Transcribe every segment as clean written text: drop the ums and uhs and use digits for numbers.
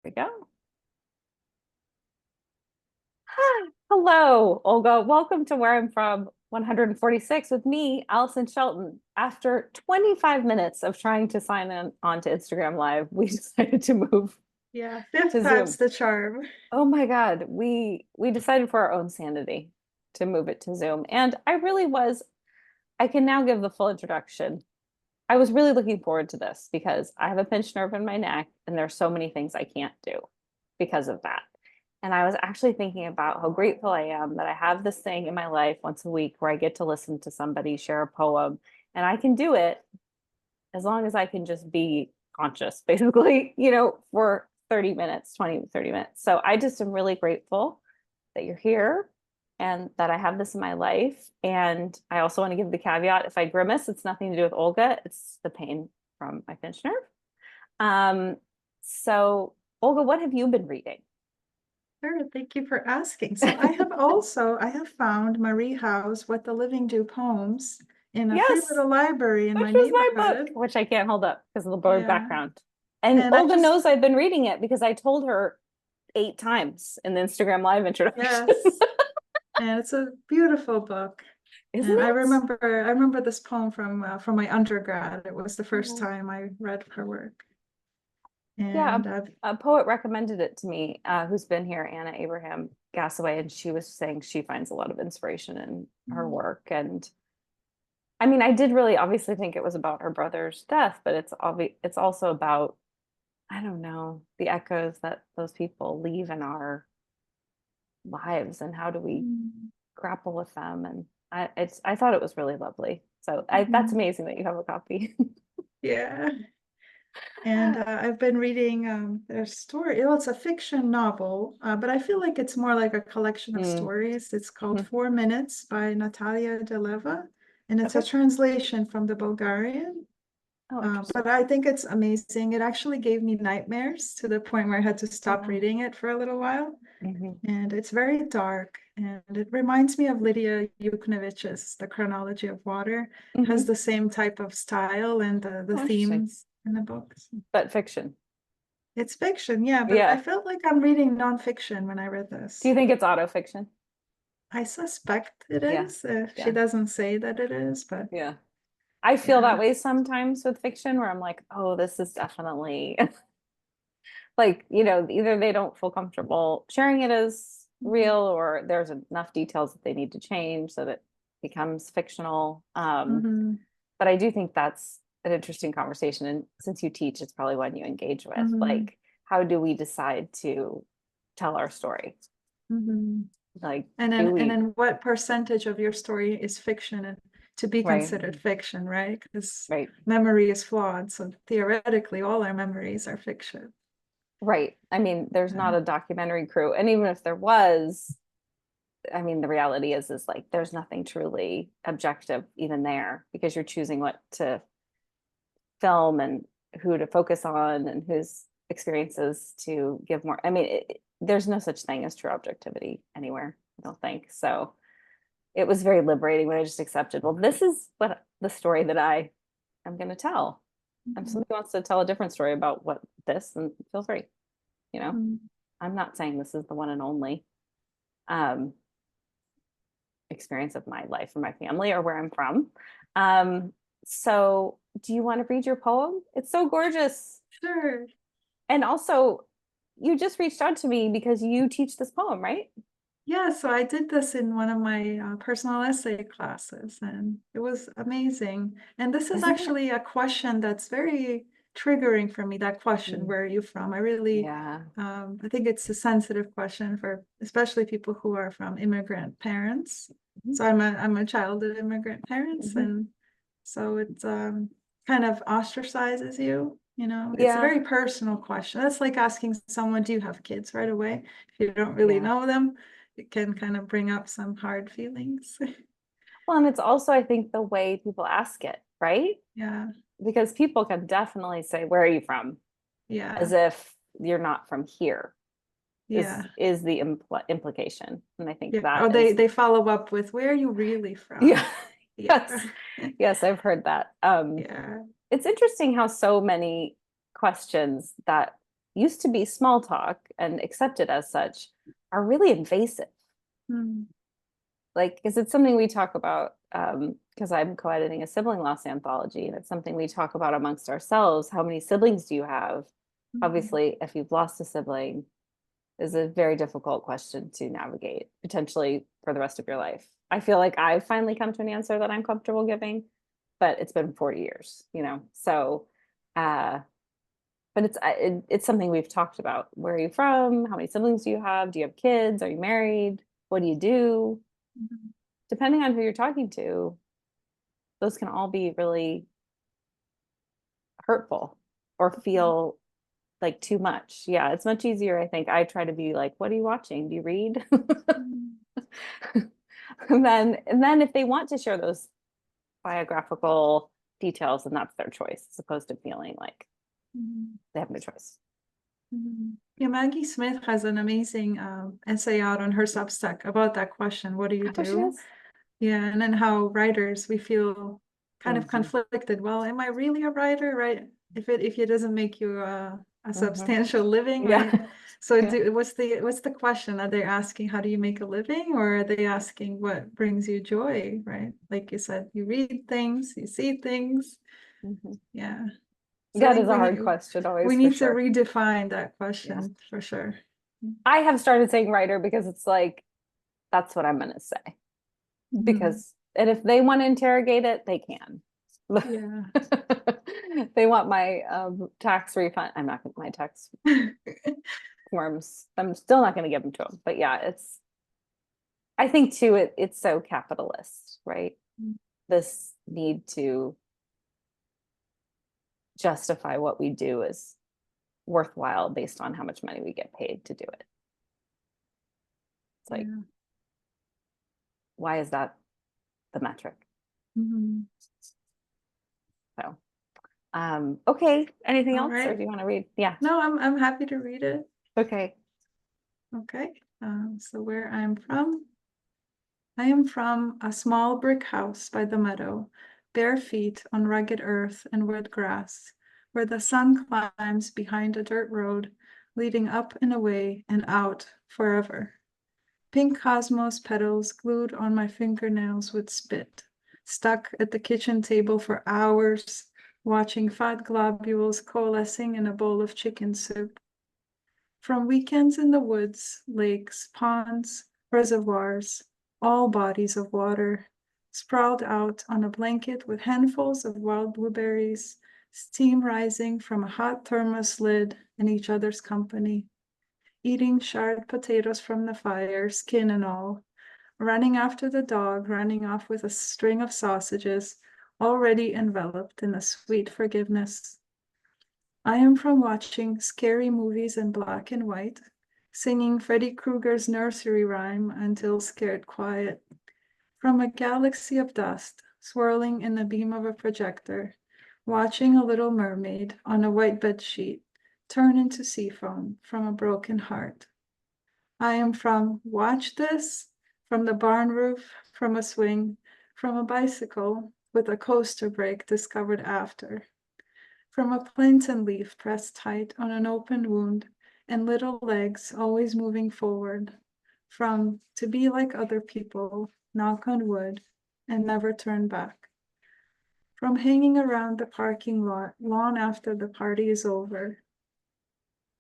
We go. Hello, Olga. Welcome to Where I'm From 146 with me, Allison Shelton. After 25 minutes of trying to sign in onto Instagram Live, we decided to move Yeah, fifth to time's Zoom. the charm. Oh my God, we decided for our own sanity to move it to Zoom. And I can now give the full introduction. I was really looking forward to this because I have a pinched nerve in my neck and there's so many things I can't do because of that. And I was actually thinking about how grateful I am that I have this thing in my life once a week where I get to listen to somebody share a poem and I can do it as long as I can just be conscious, basically, for 30 minutes, 20, 30 minutes. So I just am really grateful that you're here and that I have this in my life. And I also want to give the caveat, if I grimace, it's nothing to do with Olga, it's the pain from my pinched nerve. So Olga, what have you been reading? Sure, thank you for asking. So I have found Marie Howe's What the Living Do poems in a free Yes, little library in which my was my book, neighborhood. which I can't hold up because of the blurred Yeah, background. And and I Olga just, knows I've been reading it because I told her 8 times in the Instagram Live introduction. yes, and it's a beautiful book. Isn't And it? I remember this poem from my undergrad. It was the first Mhm. time I read her work. Yeah, And a poet recommended it to me, who's been here, Anna Abraham Gassaway, and she was saying she finds a lot of inspiration in her work. And I mean, I did really obviously think it was about her brother's death, but it's also about, I don't know, the echoes that those people leave in our lives and how do we grapple with them. And I thought it was really lovely. So that's Mhm. amazing that you have a copy. Yeah. And I've been reading their story. Well, it's a fiction novel, but I feel like it's more like a collection of Mm, stories. It's called mhm. 4 Minutes by Natalia Deleva, and it's a Okay. translation from the Bulgarian. Oh, interesting. But I think it's amazing. It actually gave me nightmares to the point where I had to stop Oh. reading it for a little while. Mhm. And it's very dark, and it reminds me of Lydia Yuknevich's The Chronology of Water. Has Mhm. the same type of style and the Oh, interesting. themes in the books. But fiction. It's fiction, yeah, but I Yeah. felt like I'm reading nonfiction when I read Do you this. think it's autofiction? I suspect it Yeah. is. She Yeah. doesn't say that it is, but Yeah. I feel that yeah. way sometimes with fiction where I'm like, oh, this is definitely like, either they don't feel comfortable sharing it as real or there's enough details that they need to change so that it becomes fictional. Hmm. But I do think that's an interesting conversation. And since you teach, it's probably one you engage with. Hmm. Like, how do we decide to tell our story? Hmm. Like, And do then we, what percentage of your story is fiction and to be right, considered fiction, right? Because right, memory is flawed. So theoretically, all our memories are fiction. right. I mean, there's not Yeah. a documentary crew. And even if there was, I mean, the reality is like there's nothing truly objective even there because you're choosing what to film and who to focus on and whose experiences to give more. I mean, there's no such thing as true objectivity anywhere, I don't think. So it was very liberating when I just accepted, well, this is what the story that I am going to tell. If Mhm. somebody wants to tell a different story about what this, then feel free. You know, Mhm. I'm not saying this is the one and only um, experience of my life or my family or where I'm from. Um, so, do you want to read your poem? It's so gorgeous. Sure. And also, you just reached out to me because you teach this poem, right? Yeah, so I did this in one of my personal essay classes, and it was amazing. And this is Isn't it? actually a question that's very triggering for me, that question, Mm, where are you from? I really, yeah. I think it's a sensitive question for especially people who are from immigrant parents. Mhm. So I'm a child of immigrant parents, Mhm. and so it kind of ostracizes you. It's a Yeah. very personal question. That's like asking someone, do you have kids right away? If you don't really Yeah. know them, it can kind of bring up some hard feelings. Well, and it's also, I think, the way people ask it, right? Yeah, Because people can definitely say, "Where are you from?" yeah, as if you're not from here. Is yeah, is the implication, and I think yeah. that Oh, they is, they follow up with, where are you really yeah, from? Yeah, yes, yes, I've heard that. yeah. It's interesting how so many questions that used to be small talk and accepted as such are really invasive. Mm. Like, because it's something we talk about, because I'm co-editing a sibling loss anthology, and it's something we talk about amongst ourselves. How many siblings do you have? Mhm. Obviously, if you've lost a sibling, is a very difficult question to navigate, potentially for the rest of your life. I feel like I've finally come to an answer that I'm comfortable giving, but it's been 40 years, you know? So, uh, but it's something we've talked about. Where are you from? How many siblings do you have? Do you have kids? Are you married? What do you do? Mhm. Depending on who you're talking to, those can all be really hurtful or feel like too much. Yeah, it's much easier. I think I try to be like, what are you watching? Do you read? Mhm. And then if they want to share those biographical details, then that's their choice, as opposed to feeling like Mhm. they have no choice. Mhm. Yeah, Maggie Smith has an amazing essay out on her Substack about that question. What do you Oh, she do? does. Yeah, and then how writers we feel kind of Hmm. conflicted. Well, am I really a writer, right? If it doesn't make you a Hmm. substantial living, Yeah. right? So Yeah. what's the question? Are they asking how do you make a living, or are they asking what brings you joy, right? Like you said, you read things, you see things. Hmm. Yeah. So I That think is a hard question, we always, for need to sure. redefine that Yeah. question for sure. I have started saying writer because it's like, that's what I'm going to say. Mhm. Because, and if they want to interrogate it, they can. Yeah. They want my tax refund. I'm not going to, my tax forms. I'm still not going to give them to them. But yeah, I think too, it's so capitalist, right? This need to justify what we do as worthwhile based on how much money we get paid to do it. It's like, Yeah. why is that the metric? Mhm. So, okay. Anything All else, or right. do you want to read? Yeah. No, I'm happy to read it. Okay. Okay. So where I'm from, I am from a small brick house by the meadow, bare feet on rugged earth and wet grass, where the sun climbs behind a dirt road, leading up and away and out forever. Pink cosmos petals glued on my fingernails with spit, stuck at the kitchen table for hours, watching fat globules coalescing in a bowl of chicken soup. From weekends in the woods, lakes, ponds, reservoirs, all bodies of water, sprawled out on a blanket with handfuls of wild blueberries, steam rising from a hot thermos lid in each other's company, eating charred potatoes from the fire, skin and all, running after the dog, running off with a string of sausages, already enveloped in a sweet forgiveness. I am from watching scary movies in black and white, singing Freddy Krueger's nursery rhyme until scared quiet, from a galaxy of dust swirling in the beam of a projector, watching a little mermaid on a white bed sheet turn into sea foam from a broken heart. I am from watch this, from the barn roof, from a swing, from a bicycle with a coaster brake discovered after, from a plantain leaf pressed tight on an open wound and little legs always moving forward, from to be like other people, knock on wood, and never turn back, from hanging around the parking lot long after the party is over.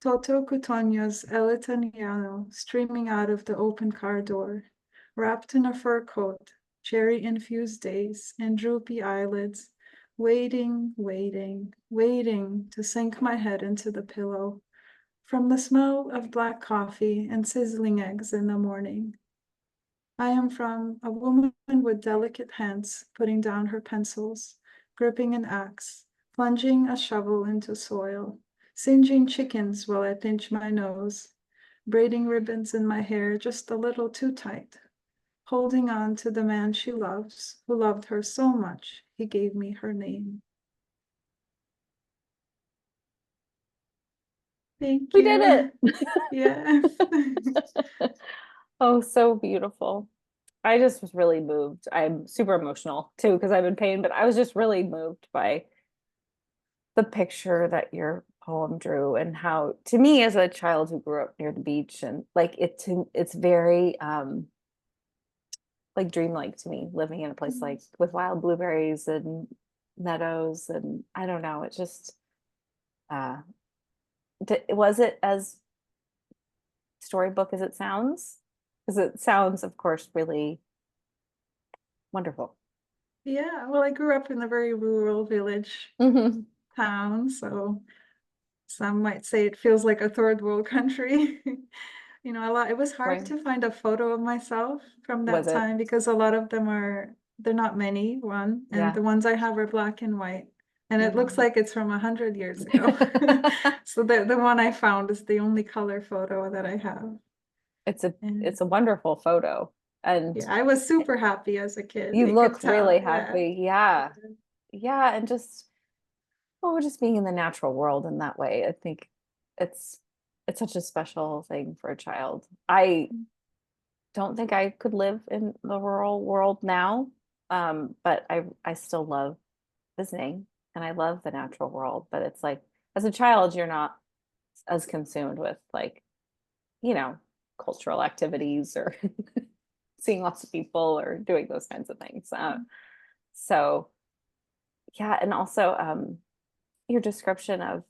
Toto Cutonia's El Italiano streaming out of the open car door, wrapped in a fur coat, cherry-infused days, and droopy eyelids, waiting, waiting, waiting to sink my head into the pillow, from the smell of black coffee and sizzling eggs in the morning. I am from a woman with delicate hands putting down her pencils, gripping an axe, plunging a shovel into soil, singeing chickens while I pinch my nose, braiding ribbons in my hair just a little too tight, holding on to the man she loves, who loved her so much he gave me her name. Thank We did you. it. Yeah. Oh, so beautiful. I just was really moved. I'm super emotional too because I'm in pain, but I was just really moved by the picture that you're poem drew, and how, to me, as a child who grew up near the beach, and like it's very like dreamlike to me, living in a place like with wild blueberries and meadows, and I don't know, it just uh was it as storybook as it sounds? Because it sounds, of course, really wonderful. Yeah, well, I grew up in a very rural village Hmm. town, so some might say it feels like a third world country. You know, a lot, it was hard Right. to find a photo of myself from Was that it? time because a lot of them are, they're not many, one, and Yeah. the ones I have are black and white. And it looks Mm. like it's from 100 years ago. So the one I found is the only color photo that I have. It's a And it's a wonderful photo. And yeah, I was super happy as a kid. you You could look really tell. Yeah. happy. Yeah. Yeah. And just, oh, just being in the natural world in that way. I think it's it's such a special thing for a child. I don't think I could live in the rural world now. But I still love visiting, and I love the natural world. But it's like, as a child, you're not as consumed with, like, you know, cultural activities or seeing lots of people or doing those kinds of things. So yeah, and also your description of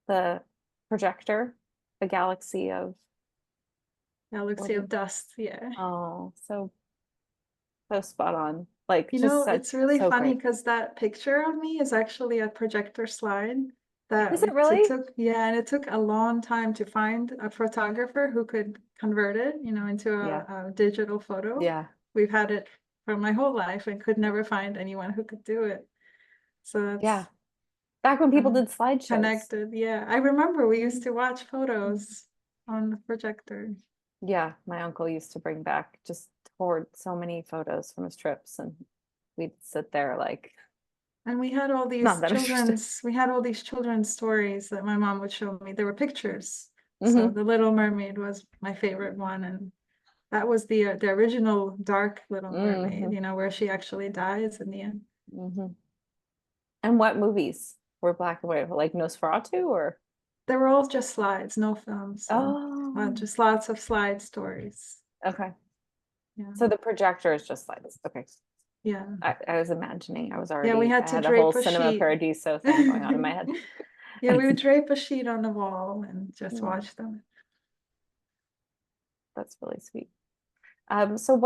the projector, the galaxy of what Galaxy is, of Dust. Yeah. oh, so so spot on. Like, You just know, such it's really so funny great. because that picture of me is actually a projector slide that Is it it really? took, yeah, and it took a long time to find a photographer who could convert it, you know, into Yeah. a digital photo. Yeah. We've had it for my whole life and could never find anyone who could do it. So Yeah. that's Back when people uh, did slideshows. connected. Yeah, I remember we used Mhm. to watch Mhm. photos on the projector. Yeah, my uncle used to bring back, just hoard so many photos from his trips, and we'd sit there like, And not that interested. we had all these children's stories that my mom would show me. There were pictures. So Hmm. The Little Mermaid was my favorite one, and that was the original dark Little Mermaid, Hmm. you know, where she actually dies in the end. Hmm. And what movies were black and white? Like Nosferatu or? They were all just slides, no films, so Oh, just lots of slide stories. okay. Yeah, So the projector is just like this. Okay. yeah, I was imagining, yeah. We I had to had a whole drape a Cinema sheet. Paradiso thing going on in my head. Yeah, we would drape a sheet on the wall and just Mm, watch them. that's really sweet. So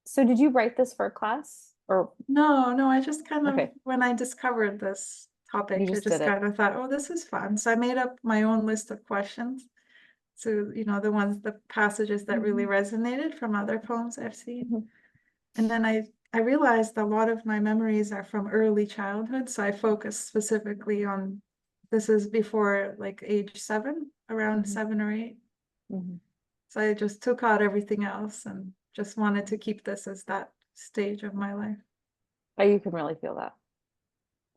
so did you write this for a class, or No, no, I just kind of, okay, when I discovered this you topic, I just did just it? kind of thought, oh, this is fun. So I made up my own list of questions. So, you know, the passages that really Mhm. resonated from other poems I've seen. Mhm. And then I realized a lot of my memories are from early childhood. So I focused specifically on, this is before like age 7, around Mhm. 7 or 8. Mhm. So I just took out everything else and just wanted to keep this as that stage of my life. Oh, you can really feel that.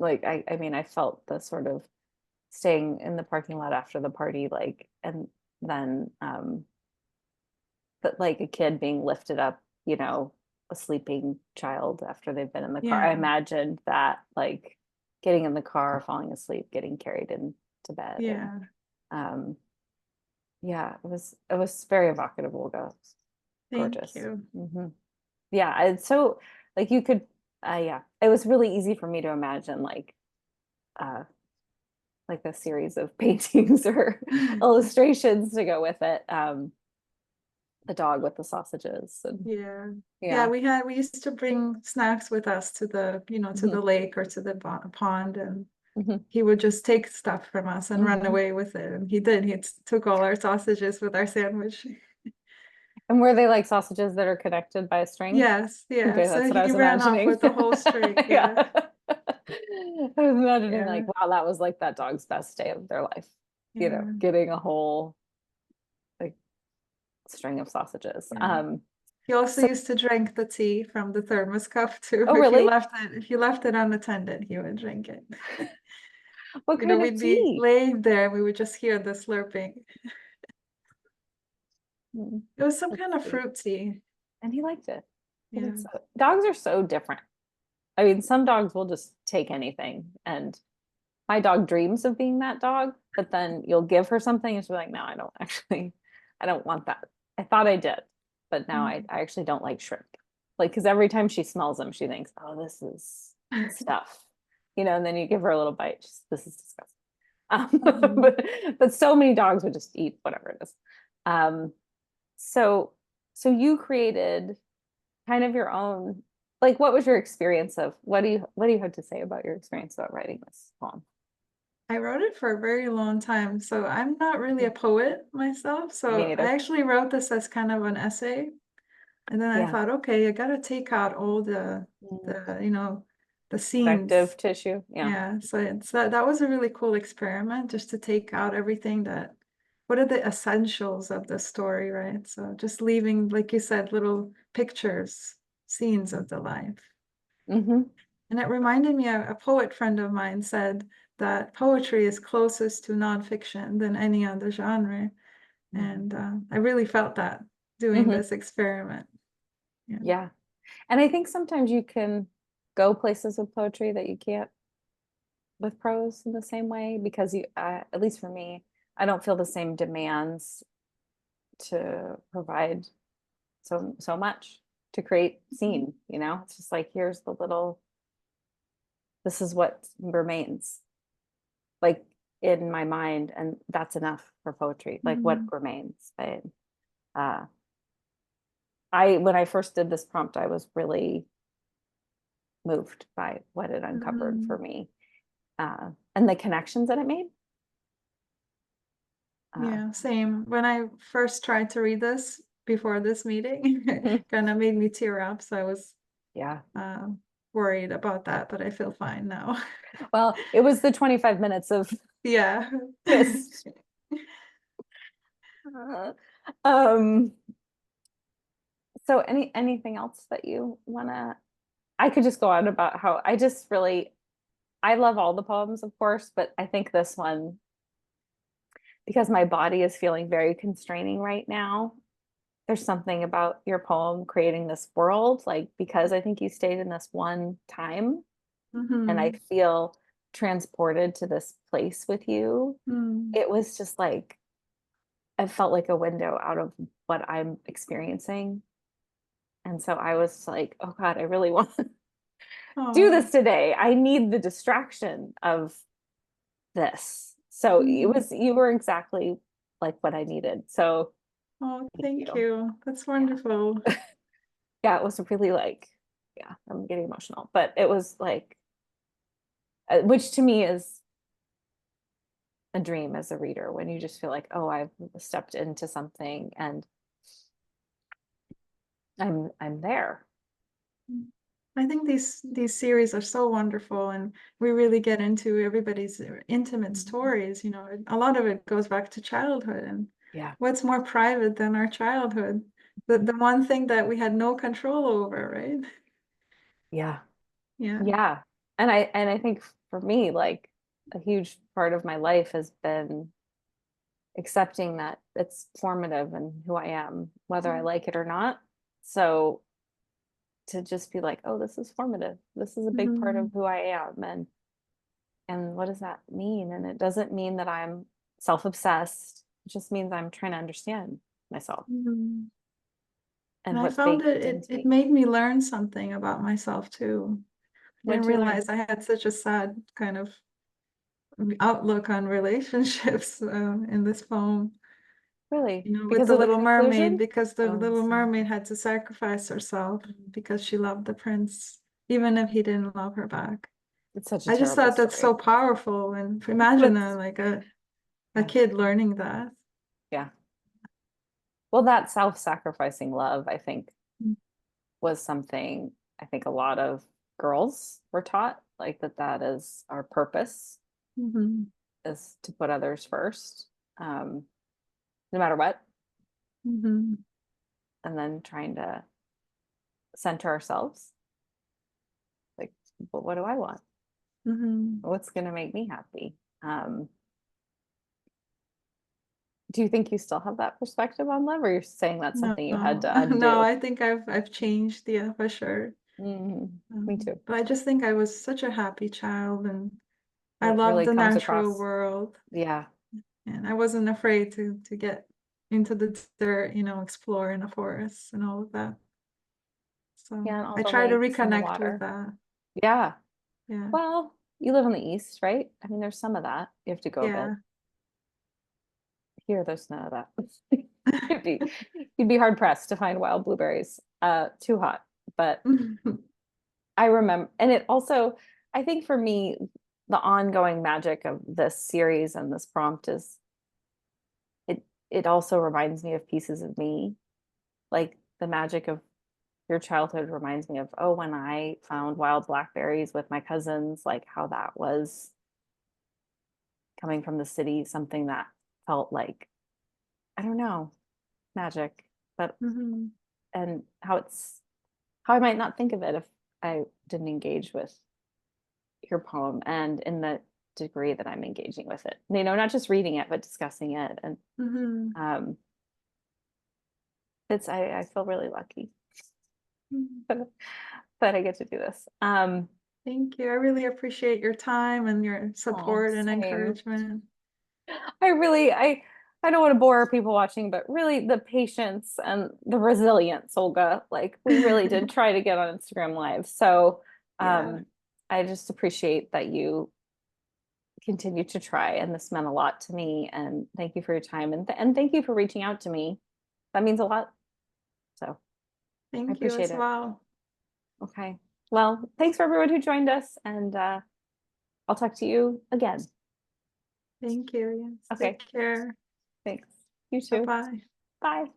Like, I mean, I felt the sort of staying in the parking lot after the party, like, and then but like a kid being lifted up, a sleeping child after they've been in the car. I Yeah. imagined that, like, getting in the car, falling asleep, getting carried into bed, and Yeah. um yeah, it was very evocative, Olga. Thank Gorgeous. you. Yeah, it's so, like, you could yeah, it was really easy for me to imagine, uh like a series of paintings or illustrations to go with it. The dog with the sausages, and Yeah. Yeah, yeah. we used to bring snacks with us to to Hmm. the lake or to the pond, and Hmm. he would just take stuff from us and run Hmm. away with it. And he did. Took all our sausages with our sandwich. And were they like sausages that are connected by a string? Yes, yeah. Okay, So that's what I he was ran off imagining. with the whole string. Yeah. Yeah. I was imagining, like, Yeah. wow, that was like that dog's best day of their life, Yeah. getting a whole, like, string of sausages. Yeah. He also So, used to drink the tea from the thermos cup too. oh, really? If you left it unattended, he would drink it. What You know, kind of we'd be tea? laying there and we would just hear the slurping. Mm, It was some that's kind of sweet. fruit tea. And he liked it. Yeah. Dogs are so different. I mean, some dogs will just take anything, and my dog dreams of being that dog, but then you'll give her something and she'll be like, no, I don't actually, I don't want that. I thought I did, but now Mm. I actually don't like shrimp. Like, because every time she smells them, she thinks, oh, this is stuff, and then you give her a little bite. This is disgusting. Mhm. But so many dogs would just eat whatever it is. Um, so so you created kind of your own, like, what was your experience of, what do you have to say about your experience about writing this poem? I wrote it for a very long time, so I'm not really a poet myself. Me So I neither. actually wrote this as kind of an essay. And then I Yeah. thought, okay, I gotta take out all Mm. the scenes. Connective tissue. Yeah. Yeah, so that was a really cool experiment just to take out everything that what are the essentials of the story, right? So just leaving, like you said, little pictures, scenes of the life. Hmm. And it reminded me, a poet friend of mine said that poetry is closest to nonfiction than any other genre. And I really felt that doing Hmm. this experiment. Yeah. Yeah. And I think sometimes you can go places with poetry that you can't with prose in the same way because at least for me, I don't feel the same demands to provide so much to create scene, It's just like, here's the little, this is what remains, like, in my mind, and that's enough for poetry, like what Mhm. remains. But uh I when I first did this prompt, I was really moved by what it uncovered for Mhm. me, and the connections that it made. uh Yeah, same. When I first tried to read this before this meeting, it kind of made me tear up. So I was yeah, uh, worried about that, but I feel fine now. well, it was the 25 minutes of Yeah. this. uh, um so anything else that you want to, I could just go on about how I just really, I love all the poems, of course, but I think this one, because my body is feeling very constraining right now, there's something about your poem creating this world, like, because I think you stayed in this one time, and I Hmm. feel transported to this place with you. Mm. It was just like, I felt like a window out of what I'm experiencing. And so I was like, oh God, I really want to do Oh. this today. I need the distraction of this. So Mm. you were exactly like what I needed. So Oh, thank thank you. you. That's Yeah. wonderful. Yeah, it was really like, yeah, I'm getting emotional, but it was like, which to me is a dream as a reader, when you just feel like, oh, I've stepped into something and I'm there. I think these series are so wonderful, and we really get into everybody's intimate Mhm. stories. A lot of it goes back to childhood, and Yeah. what's more private than our childhood? The one thing that we had no control over, right? Yeah. Yeah. Yeah. And I think for me, like, a huge part of my life has been accepting that it's formative in who I am, whether I like it or not. So to just be like, oh, this is formative. This is a big part Mhm. of who I am. And what does that mean? And it doesn't mean that I'm self-obsessed. It just means I'm trying to understand myself Mhm. And and I what's found baked it into it me. made me learn something about myself too. I didn't What'd you learn? realize I had such a sad kind of outlook on relationships in this poem. Really? With Because the of the Little Mermaid, conclusion? because the Oh, Little so Mermaid had to sacrifice herself because she loved the prince, even if he didn't love her back. it's such a I just terrible thought that's so story. powerful, and imagine But a yeah, kid learning that. yeah. Well, that self-sacrificing love, I think, was something I think a lot of girls were taught, like, that is our purpose, Mhm. is to put others first, um, no matter what, Mhm. and then trying to center ourselves. Like, but what do I want? Mhm. What's going to make me happy? Do you think you still have that perspective on love, or you're saying that's No, something you had to no, undo? I think I've changed, yeah, for sure. Me too. But I just think I was such a happy child, and I It love really the comes natural across. world, Yeah. and I wasn't afraid to get into the dirt, explore in the forest and all of that. So Yeah, and all I the try to lakes and the reconnect with water. that. Yeah. Yeah. Well, you live on the east, right? I mean, there's some of that. You have to go a bit. Yeah. Here, there's none of that. You'd be you'd be hard pressed to find wild blueberries. Too hot. But I remember, and it also, I think for me, the ongoing magic of this series and this prompt is it also reminds me of pieces of me. Like the magic of your childhood reminds me of, oh, when I found wild blackberries with my cousins, like how that was coming from the city, something that felt like, I don't know, magic, but Mhm. and how I might not think of it if I didn't engage with your poem and in the degree that I'm engaging with it. Not just reading it, but discussing it. And Mhm. um I feel really lucky Mhm. that I get to do this. Thank you. I really appreciate your time and your Oh, support and same. encouragement. I don't want to bore people watching, but really the patience and the resilience, Olga. Like we really did try to get on Instagram Live. So Yeah. I just appreciate that you continue to try, and this meant a lot to me. And thank you for your time, and thank you for reaching out to me. That means a lot. So I Thank you appreciate as it. well. Okay. Well, thanks for everyone who joined us, and I'll talk to you again. Thank you. Yes. Okay. Take care. Thanks. You too. Bye-bye. Bye.